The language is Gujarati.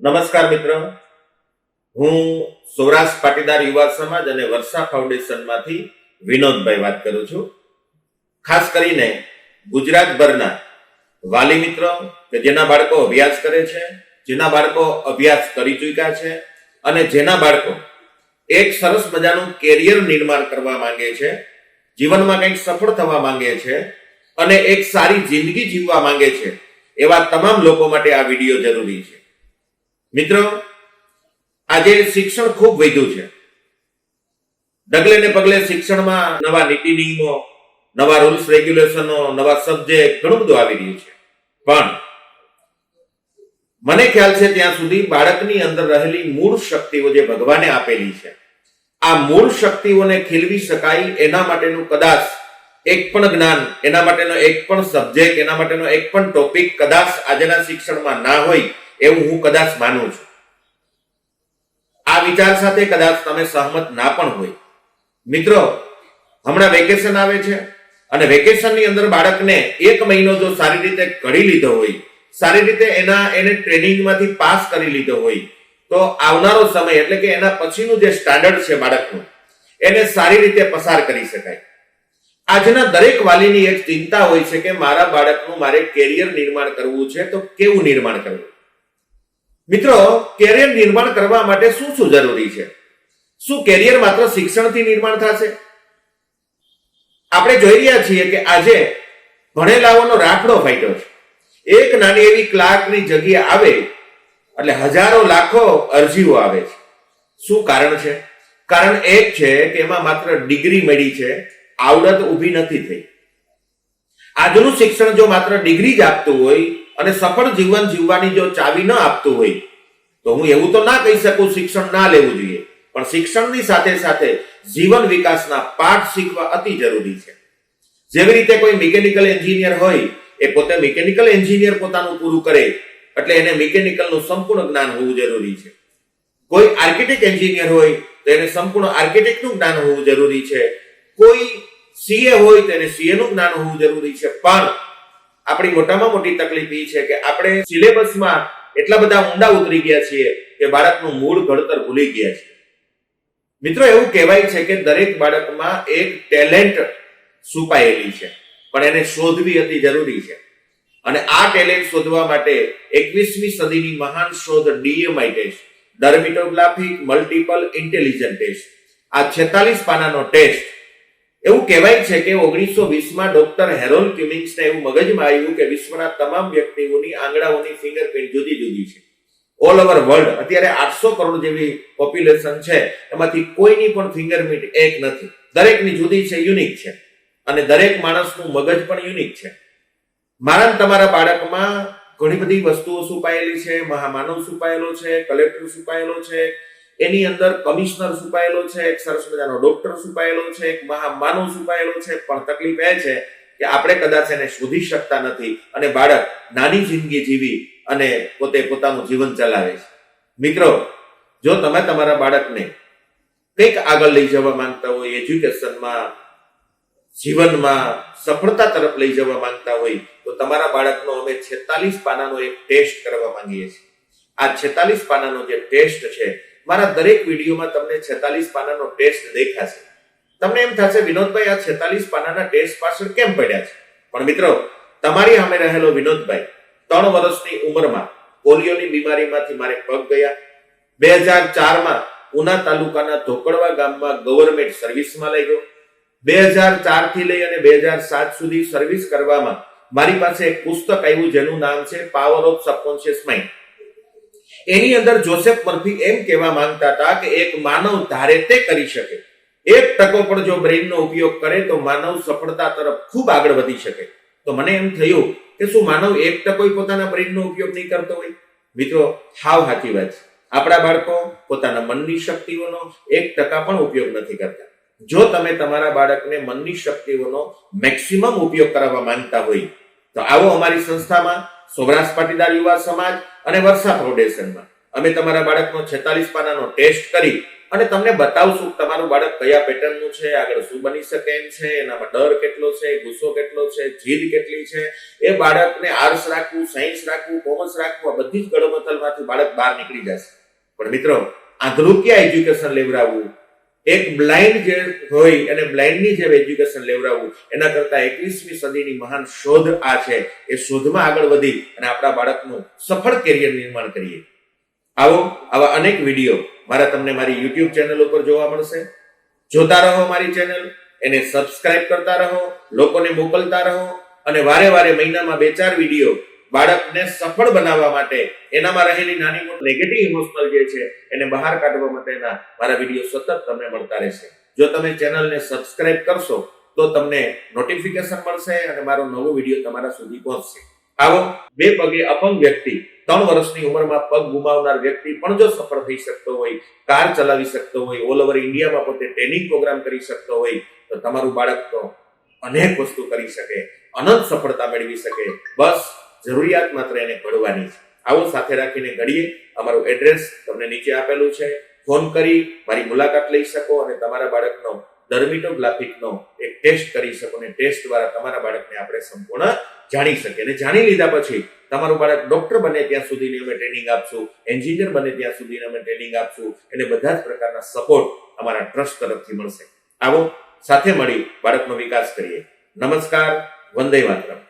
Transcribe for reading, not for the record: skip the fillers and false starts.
નમસ્કાર મિત્રો, હું સૌરાષ્ટ્ર પાટીદાર યુવા સમાજ અને વર્ષા ફાઉન્ડેશનમાંથી વિનોદભાઈ વાત કરું છું. ખાસ કરીને ગુજરાતભરના વાલી મિત્રો કે જેના બાળકો અભ્યાસ કરે છે, જેના બાળકો અભ્યાસ કરી ચૂક્યા છે અને જેના બાળકો એક સરસ મજાનું કેરિયર નિર્માણ કરવા માંગે છે, જીવનમાં કંઈક સફળ થવા માંગે છે અને એક સારી જિંદગી જીવવા માંગે છે, એવા તમામ લોકો માટે આ વિડીયો જરૂરી છે. મિત્રો, આજે શિક્ષણ ખૂબ વધ્યું છે. ડગલે ને પગલે શિક્ષણમાં નવા નીતિ નિયમો, નવા રૂલ્સ રેગ્યુલેશનો, નવા સબ્જેક્ટ ઘણું બધું આવી રહ્યું છે. પણ મને ખ્યાલ છે ત્યાં સુધી બાળકની અંદર રહેલી મૂળ શક્તિઓ જે ભગવાને આપેલી છે, આ મૂળ શક્તિઓને ખીલવી શકાય એના માટેનું કદાચ એક પણ જ્ઞાન, એના માટેનો એક પણ સબ્જેક્ટ, એના માટેનો એક પણ ટોપિક કદાચ આજના શિક્ષણમાં ના હોય એવું હું કદાચ માનું છું. આ વિચાર સાથે કદાચ તમે સહમત ના પણ હોય. મિત્રો, હમણાં વેકેશન આવે છે અને વેકેશનની અંદર બાળકને એક મહિનો જો સારી રીતે કરી લીધો હોય, સારી રીતે એને ટ્રેનિંગમાંથી પાસ કરી લીધો હોય, તો આવનારો સમય એટલે કે એના પછીનું જે સ્ટાન્ડર્ડ છે બાળકનું, એને સારી રીતે પસાર કરી શકાય. આજના દરેક વાલીની એક ચિંતા હોય છે કે મારા બાળકનું મારે કેરિયર નિર્માણ કરવું છે, તો કેવું નિર્માણ કરવું? મિત્રો, કેરિયર નિર્માણ કરવા માટે શું શું જરૂરી છે? શું કેરિયર માત્ર શિક્ષણથી નિર્માણ થશે? આપણે જોઈ રહ્યા છીએ કે આજે ભણેલાઓનો રાફડો ફાટ્યો છે. એક નાની એવી ક્લાર્કની જગ્યા આવે એટલે હજારો લાખો અરજીઓ આવે છે. શું કારણ છે? કારણ એક છે કે એમાં માત્ર ડિગ્રી મળી છે, આવડત ઊભી નથી થઈ. આજનું શિક્ષણ જો માત્ર ડિગ્રી જ આપતું હોય અને સફળ જીવન જીવવાની જો ચાવી ન આપતું હોય, તો હું એવું તો ના કહી શકું શિક્ષણ ના લેવું જોઈએ, પણ શિક્ષણની સાથે સાથે જીવન વિકાસના પાઠ શીખવા અતિ જરૂરી છે. જેવી રીતે કોઈ મિકેનિકલ એન્જિનિયર હોય, એ પોતે મિકેનિકલ એન્જિનિયર પોતાનું પૂરું કરે એટલે એને મિકેનિકલનું સંપૂર્ણ જ્ઞાન હોવું જરૂરી છે. કોઈ આર્કિટેક્ટ એન્જિનિયર હોય તો એને સંપૂર્ણ આર્કિટેક્ટનું જ્ઞાન હોવું જરૂરી છે. કોઈ સીએ હોય તો એને સીએ નું જ્ઞાન હોવું જરૂરી છે. પણ આપણી મોટામાં મોટી તકલીફ એ છે કે આપણે સિલેબસમાં એટલા બધા ઊંડા ઉતરી ગયા છીએ કે બાળકનું મૂળ ઘડતર ભૂલી ગયા છે. મિત્રો, એવું કહેવાય છે કે દરેક બાળકમાં એક ટેલેન્ટ છુપાયેલી છે, પણ એને શોધવી અતિ જરૂરી છે. અને આ ટેલેન્ટ શોધવા માટે 21મી સદીની મહાન શોધ DMI test, dermatoglyphic multiple intelligent test, આ 46 પાનાનો ટેસ્ટ, એવું કહેવાય છે કે 1920માં ડોક્ટર હેરોલ્ડ ક્યુમિન્સને એવું મગજમાં આવ્યું કે વિશ્વના તમામ વ્યક્તિઓની આંગળાઓની ફિંગરપ્રિન્ટ જુદી જુદી છે. ઓલ ઓવર વર્લ્ડ અત્યારે 800 કરોડ જેવી પોપ્યુલેશન છે, એમાંથી કોઈની પણ ફિંગરપ્રિન્ટ એક નથી. દરેકની જુદી છે, યુનિક છે, અને દરેક માણસનું મગજ પણ યુનિક છે. મારા તમારા બાળકમાં ઘણી બધી વસ્તુઓ છુપાયેલી છે. મહામાનવ છુપાયેલો છે, કલેક્ટર છુપાયેલો છે, એની અંદર કમિશનર છુપાયેલો છે, એક સરસ મજાનો ડોક્ટર છુપાયેલો છે, એક મહામાનવ છુપાયેલો છે. પણ તકલીફ એ છે કે આપણે કદાચ એને શોધી શકતા નથી અને બાળક નાની જિંદગી જીવી અને પોતે પોતાનું જીવન ચલાવે છે. મિત્રો, જો તમે તમારા બાળકને કંઈક આગળ લઈ જવા માંગતા હોય, એજ્યુકેશનમાં, જીવનમાં સફળતા તરફ લઈ જવા માંગતા હોય, તો તમારા બાળકનો અમે 46 પાનાનો એક ટેસ્ટ કરવા માંગીએ છીએ. આ 46 પાનાનો જે ટેસ્ટ છે, મારા દરેક વિડીયોમાં તમને 46 પાનાનો ટેસ્ટ દેખાશે. તમને એમ થશે, વિનોદભાઈ, આ 46 પાનાના ટેસ્ટ પાછળ કેમ પડ્યા છે? પણ મિત્રો, તમારી સામે રહેલો વિનોદભાઈ 3 વર્ષની ઉંમરમાં પોલિયોની બીમારીમાંથી મારે પગ ગયા. 2004માં ઉના તાલુકાના ધોકડવા ગામમાં ગવર્નમેન્ટ સર્વિસમાં લઈ ગયો. 2004 થી લઈ અને 2007 સુધી સર્વિસ કરવામાં મારી પાસે એક પુસ્તક આવ્યું જેનું નામ છે પાવર ઓફ સબકોન્શિયસ માઇન્ડ. એની અંદર જોસેફ મર્ફી એમ કહેવા માંગતા હતા કે એક માનવ ધારે તે કરી શકે, 1% પણ જો બ્રેઇનનો ઉપયોગ કરે તો માનવ સફળતા તરફ ખૂબ આગળ વધી શકે. તો મને એમ થયું કે શું માનવ 1% પોતાના બ્રેઇનનો ઉપયોગ નહીં કરતો હોય? મિત્રો, હાવ સાચી વાત છે. આપણા બાળકો પોતાના મનની શક્તિઓનો 1% પણ ઉપયોગ નથી કરતા. જો તમે તમારા બાળકને મનની શક્તિઓનો મેક્સિમમ ઉપયોગ કરવા માંગતા હોય તો આવો અમારી સંસ્થામાં, સૌરાષ્ટ્ર પાટીદાર યુવા સમાજ અને વર્ષા ફાઉન્ડેશનમાં. અમે તમારા બાળકનો 46 પાનાનો ટેસ્ટ કરી અને તમને બતાવશું કે તમારું બાળક કયા પેટર્નનું છે, આગળ શું બની શકે એમ છે, એનામાં ડર કેટલો છે, ગુસ્સો કેટલો છે, જીદ કેટલી છે. એ બાળકને આર્ટ્સ રાખવું, સાયન્સ રાખવું, કોમર્સ રાખવું, આ બધી જ ગળમથલમાંથી બાળક બહાર નીકળી જશે. પણ મિત્રો, આંધળુકિયા એજ્યુકેશન લેવડાવવું, એક બ્લાઇન્ડ જે હોય અને બ્લાઇન્ડની જેમ એજ્યુકેશન લેવડાવવું, એના કરતા 21મી સદીની મહાન શોધ આ છે. એ શોધમાં આગળ વધી અને આપણા બાળકનું સફળ કેરિયર નિર્માણ કરીએ. આવો આવા અનેક વિડીયો તમને મારી YouTube ચેનલ ઉપર જોવા મળશે. જોતા રહો મારી ચેનલ, એને સબસ્ક્રાઇબ કરતા રહો, લોકોને મોકલતા રહો અને વારે વારે મહિનામાં 2-4 વિડીયો બાળકને સફળ બનાવવા માટે, એનામાં રહેલી નાની મોટી નેગેટિવ ઇમોશનલ જે છે એને બહાર કાઢવા માટેના મારા વિડીયો સતત તમને મળતા રહેશે. જો તમે ચેનલને સબસ્ક્રાઇબ કરશો તો તમને નોટિફિકેશન મળશે અને મારો નવો વિડીયો તમારા સુધી પહોંચશે. આવો 2 પગે અપંગ વ્યક્તિ, 3 વર્ષની ઉંમરમાં પગ ગુમાવનાર વ્યક્તિ પણ જો સફળ થઈ શકતો હોય, કાર ચલાવી શકતો હોય, ઓલ ઓવર ઇન્ડિયામાં પોતે ટ્રેનિંગ પ્રોગ્રામ કરી શકતો હોય, તો તમારું બાળક તો અનેક વસ્તુ કરી શકે, અનંત સફળતા મેળવી શકે. બસ જરૂરિયાત માત્ર એને ઘડવાની છે. આવો સાથે રાખીને ઘડીએ. અમારું એડ્રેસ તમને નીચે આપેલું છે. ફોન કરી મારી મુલાકાત લઈ શકો અને તમારા બાળકનો ડર્મેટોગ્રાફિકનો એક ટેસ્ટ કરી શકો અને ટેસ્ટ દ્વારા તમારા બાળકને આપણે સંપૂર્ણ જાણી શકીએ. અને જાણી લીધા પછી તમારું બાળક ડોક્ટર બને ત્યાં સુધીની અમે ટ્રેનિંગ આપશું, એન્જિનિયર બને ત્યાં સુધીની અમે ટ્રેનિંગ આપશું. એને બધા જ પ્રકારના સપોર્ટ અમારા ટ્રસ્ટ તરફથી મળશે. આવો સાથે મળી બાળકનો વિકાસ કરીએ. નમસ્કાર. વંદે માતરમ.